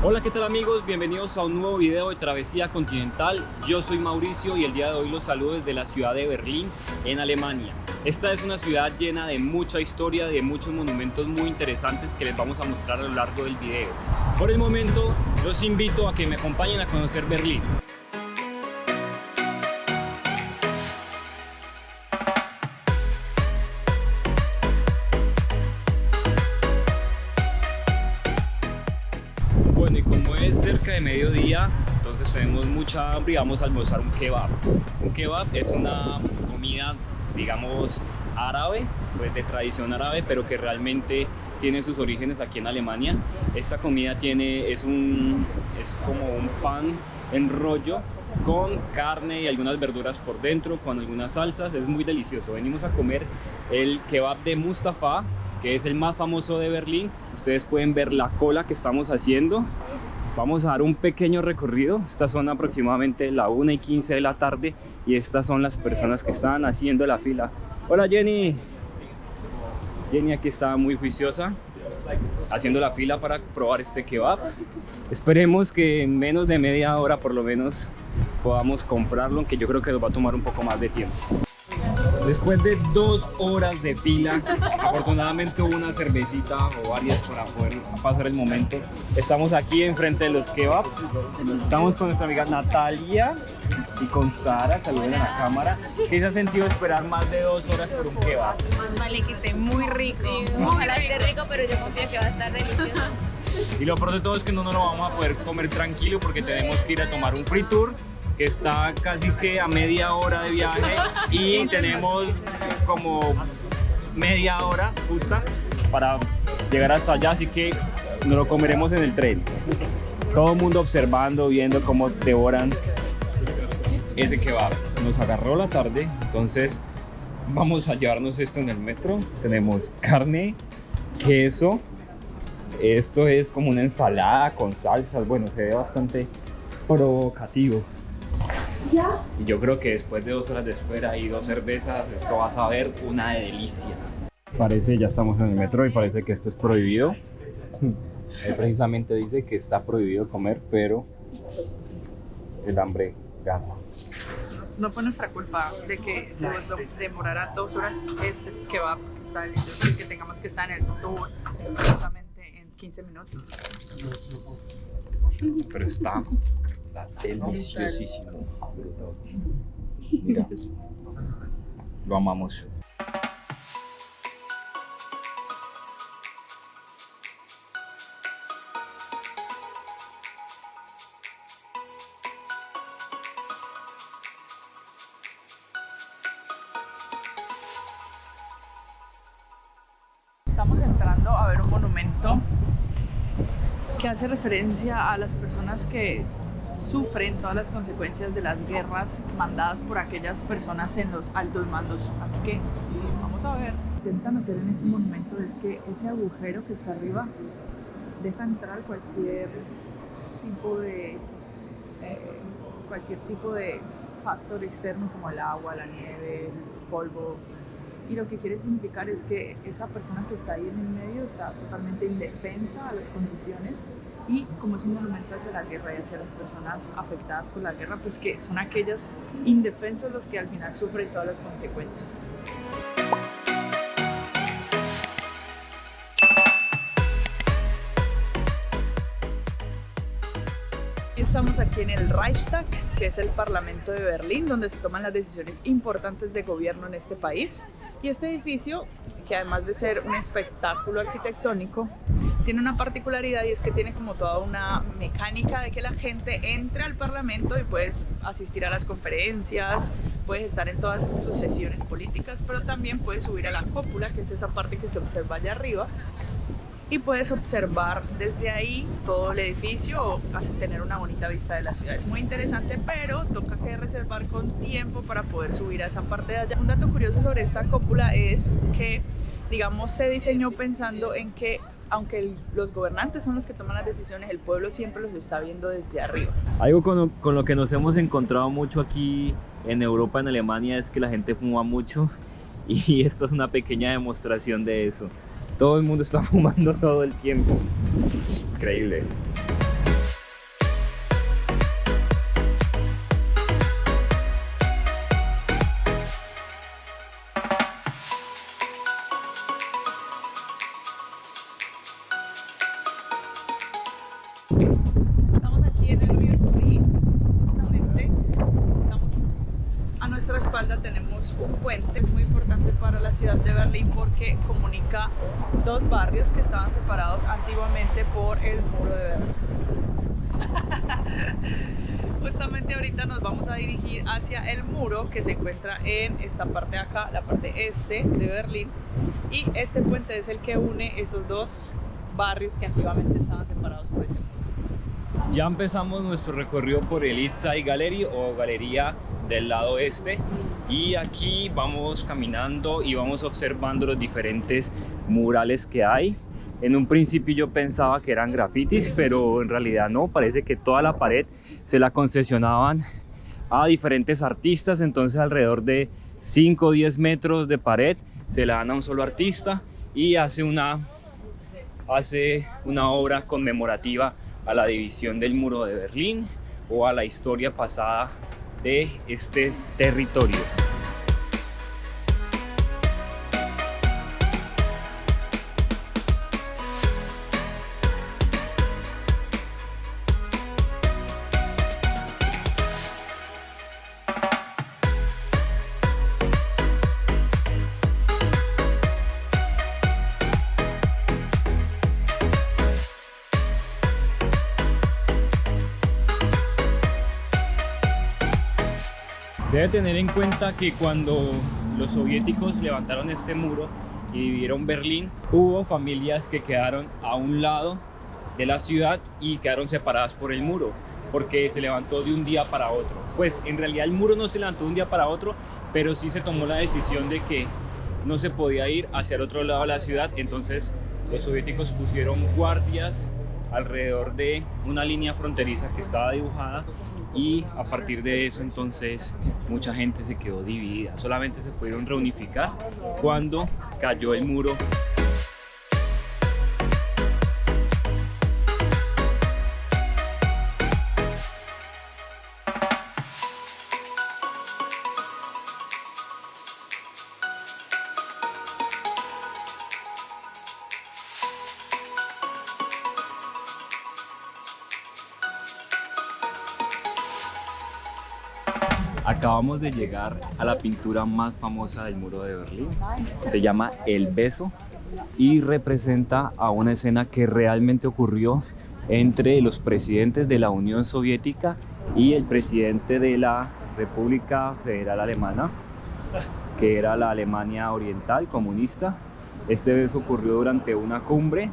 Hola, ¿qué tal amigos? Bienvenidos a un nuevo video de Travesía Continental. Yo soy Mauricio y el día de hoy los saludo desde la ciudad de Berlín, en Alemania. Esta es una ciudad llena de mucha historia, de muchos monumentos muy interesantes que les vamos a mostrar a lo largo del video. Por el momento, los invito a que me acompañen a conocer Berlín. Bueno, y como es cerca de mediodía, entonces tenemos mucha hambre y vamos a almorzar un kebab. Un kebab es una comida, digamos, árabe, pues de tradición árabe, pero que realmente tiene sus orígenes aquí en Alemania. Esta comida es como un pan en rollo con carne y algunas verduras por dentro, con algunas salsas. Es muy delicioso. Venimos a comer el kebab de Mustafa, que es el más famoso de Berlín. Ustedes pueden ver la cola que estamos haciendo. Vamos a dar un pequeño recorrido. Estas son aproximadamente la 1:15 de la tarde y estas son las personas que están haciendo la fila. Hola Jenny. Jenny aquí está muy juiciosa haciendo la fila para probar este kebab. Esperemos que en menos de media hora por lo menos podamos comprarlo, aunque yo creo que nos va a tomar un poco más de tiempo. Después de 2 horas de fila, afortunadamente hubo una cervecita o varias para poder pasar el momento. Estamos aquí enfrente de los kebabs. Estamos con nuestra amiga Natalia y con Sara, saluden a la cámara. ¿Qué se ha sentido esperar más de 2 horas por un kebab? Más vale que esté muy rico. Ojalá esté rico, pero yo confío que va a estar delicioso. Y lo peor de todo es que no nos lo vamos a poder comer tranquilo porque tenemos que ir a tomar un free tour que está casi que a media hora de viaje y tenemos como media hora justa para llegar hasta allá, así que nos lo comeremos en el tren. Todo el mundo observando, viendo cómo devoran ese kebab. Nos agarró la tarde, entonces vamos a llevarnos esto en el metro. Tenemos carne, queso, esto es como una ensalada con salsas. Bueno, se ve bastante provocativo. Y yo creo que después de 2 horas de espera y 2 cervezas, esto va a saber una delicia. Ya estamos en el metro y parece que esto es prohibido. Él precisamente dice que está prohibido comer, pero el hambre gana. No fue nuestra culpa de que se demorara 2 horas este kebab que está delicioso y que tengamos que estar en el tour justamente en 15 minutos. Pero está deliciosísimo. Mira, lo amamos. Estamos entrando a ver un monumento que hace referencia a las personas que sufren todas las consecuencias de las guerras mandadas por aquellas personas en los altos mandos. Así que vamos a ver. Lo que intentan hacer en este monumento es que ese agujero que está arriba deja entrar cualquier tipo de factor externo como el agua, la nieve, el polvo. Y lo que quiere significar es que esa persona que está ahí en el medio está totalmente indefensa a las condiciones, y como es un monumento hacia la guerra y hacia las personas afectadas por la guerra, pues que son aquellos indefensos los que al final sufren todas las consecuencias. Estamos aquí en el Reichstag, que es el Parlamento de Berlín, donde se toman las decisiones importantes de gobierno en este país. Y este edificio, que además de ser un espectáculo arquitectónico, tiene una particularidad, y es que tiene como toda una mecánica de que la gente entre al Parlamento y puedes asistir a las conferencias, puedes estar en todas sus sesiones políticas, pero también puedes subir a la cúpula, que es esa parte que se observa allá arriba, y puedes observar desde ahí todo el edificio o tener una bonita vista de la ciudad. Es muy interesante, pero toca que reservar con tiempo para poder subir a esa parte de allá. Un dato curioso sobre esta cúpula es que, digamos, se diseñó pensando en que, aunque los gobernantes son los que toman las decisiones, el pueblo siempre los está viendo desde arriba. Algo con lo que nos hemos encontrado mucho aquí en Europa, en Alemania, es que la gente fuma mucho, y esto es una pequeña demostración de eso. Todo el mundo está fumando todo el tiempo. Increíble. Estamos aquí en el río Spree, justamente. Estamos a nuestra espalda, tenemos un puente. Es muy importante para la ciudad de Berlín porque comunica dos barrios que estaban separados antiguamente por el muro de Berlín. Justamente ahorita nos vamos a dirigir hacia el muro que se encuentra en esta parte de acá, la parte este de Berlín, y este puente es el que une esos dos barrios que antiguamente estaban separados por ese muro. Ya empezamos nuestro recorrido por el East Side Gallery o Galería del lado este, y aquí vamos caminando y vamos observando los diferentes murales que hay. En un principio yo pensaba que eran grafitis, pero en realidad no, parece que toda la pared se la concesionaban a diferentes artistas, entonces alrededor de 5 o 10 metros de pared se la dan a un solo artista y hace una obra conmemorativa a la división del muro de Berlín o a la historia pasada de este territorio. Se debe tener en cuenta que cuando los soviéticos levantaron este muro y dividieron Berlín, hubo familias que quedaron a un lado de la ciudad y quedaron separadas por el muro, porque se levantó de un día para otro. Pues en realidad el muro no se levantó de un día para otro, pero sí se tomó la decisión de que no se podía ir hacia el otro lado de la ciudad, entonces los soviéticos pusieron guardias alrededor de una línea fronteriza que estaba dibujada, y a partir de eso entonces mucha gente se quedó dividida. Solamente se pudieron reunificar cuando cayó el muro. Acabamos de llegar a la pintura más famosa del muro de Berlín. Se llama El Beso y representa a una escena que realmente ocurrió entre los presidentes de la Unión Soviética y el presidente de la República Federal Alemana, que era la Alemania Oriental comunista. Este beso ocurrió durante una cumbre.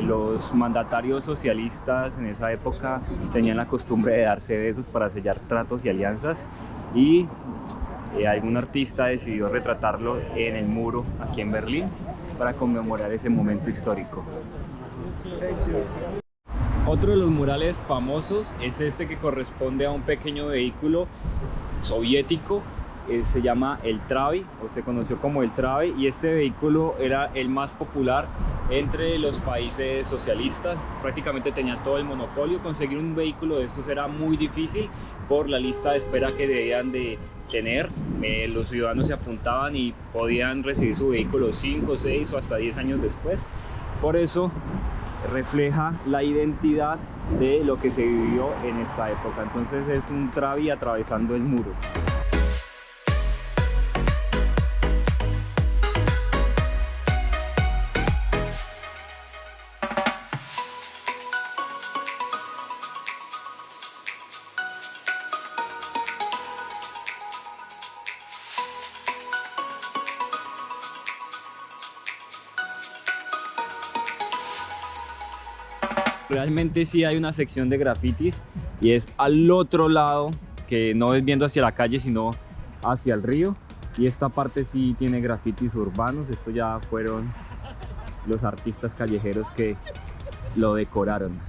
Los mandatarios socialistas en esa época tenían la costumbre de darse besos para sellar tratos y alianzas, y algún artista decidió retratarlo en el muro aquí en Berlín para conmemorar ese momento histórico. Otro de los murales famosos es este, que corresponde a un pequeño vehículo soviético. Se llama el Trabi, o se conoció como el Trabi, y este vehículo era el más popular entre los países socialistas. Prácticamente tenía todo el monopolio. Conseguir un vehículo de estos era muy difícil por la lista de espera que debían de tener. Los ciudadanos se apuntaban y podían recibir su vehículo 5, 6 o hasta 10 años después. Por eso refleja la identidad de lo que se vivió en esta época. Entonces es un Trabi atravesando el muro. Realmente sí hay una sección de grafitis, y es al otro lado, que no es viendo hacia la calle sino hacia el río, y esta parte sí tiene grafitis urbanos. Esto ya fueron los artistas callejeros que lo decoraron.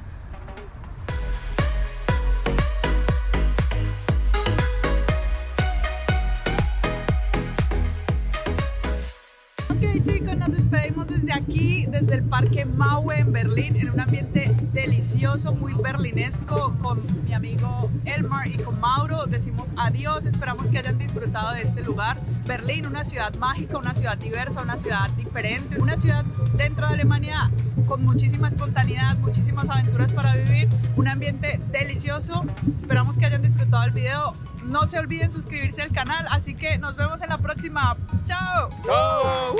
Ok chicos, nos despedimos desde aquí, desde el Parque Mauer en Berlín, en un ambiente delicioso, muy berlinesco, con mi amigo Elmar y con Mauro. Decimos adiós, esperamos que hayan disfrutado de este lugar. Berlín, una ciudad mágica, una ciudad diversa, una ciudad diferente, una ciudad dentro de Alemania con muchísima espontaneidad, muchísimas aventuras para vivir, un ambiente delicioso. Esperamos que hayan disfrutado el video. No se olviden suscribirse al canal, así que nos vemos en la próxima. ¡Chao! ¡Chao!